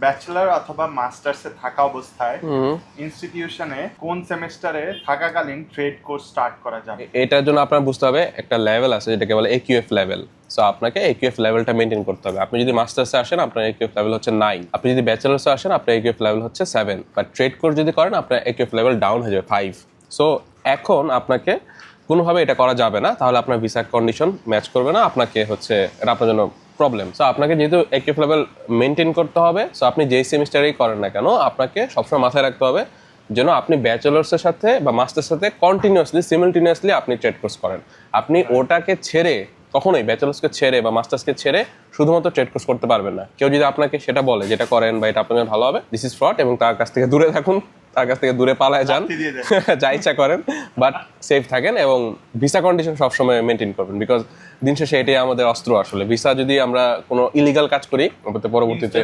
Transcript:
Bachelor অথবা মাস্টার্সে থাকা অবস্থায় ইনস্টিটিউশনে কোন সেমেস্টারে থাকাকালীন ট্রেড কোর্স স্টার্ট করা যাবে? এটার জন্য আপনার বুঝতে হবে একটা লেভেল আছে যেটাকে বলে AQF লেভেল। সো আপনাকে AQF লেভেলটা মেনটেন করতে হবে। আপনি যদি মাস্টার্সে আসেন আপনার AQF লেভেল হচ্ছে 9, আপনি যদি ব্যাচেলার্সে আসেন আপনার AQF লেভেল হচ্ছে 7, বাট ট্রেড কোর্স যদি করেন আপনার AQF লেভেল ডাউন হয়ে যাবে 5। সো এখন আপনাকে কোনোভাবে এটা করা যাবে না, তাহলে আপনার ভিসা কন্ডিশন ম্যাচ করবে না, আপনাকে হচ্ছে এটা আপনার জন্য প্রবলেম। সো আপনাকে যেহেতু AQF লেভেল মেনটেন করতে হবে, সো আপনি যেই সেমিস্টারেই করেন না কেন আপনাকে সবসময় মাথায় রাখতে হবে যেন আপনি ব্যাচেলার্সের সাথে বা মাস্টার্সের সাথে কন্টিনিউয়াসলি সিমিলটেনিয়াসলি আপনি ট্রেড কোর্স করেন। আপনি ওটাকে ছেড়ে কখনোই ব্যাচেলার্সকে ছেড়ে বা মাস্টার্সকে ছেড়ে শুধুমাত্র ট্রেড কোর্স করতে পারবেন না। কেউ যদি আপনাকে সেটা বলে যেটা করেন বা এটা আপনার জন্য ভালো হবে, দিস ইজ ফ্রড, এবং তার কাছ থেকে দূরে থাকুন, তার কাছ থেকে দূরে পালায় যান, যা ইচ্ছা করেন, বাট সেফ থাকেন এবং ভিসা কন্ডিশন সবসময় মেনটেন করবেন। বিকজ দিন শেষে এটাই আমাদের অস্ত্র আসলে। ভিসা যদি আমরা কোনো ইলিগাল কাজ করি পরবর্তীতে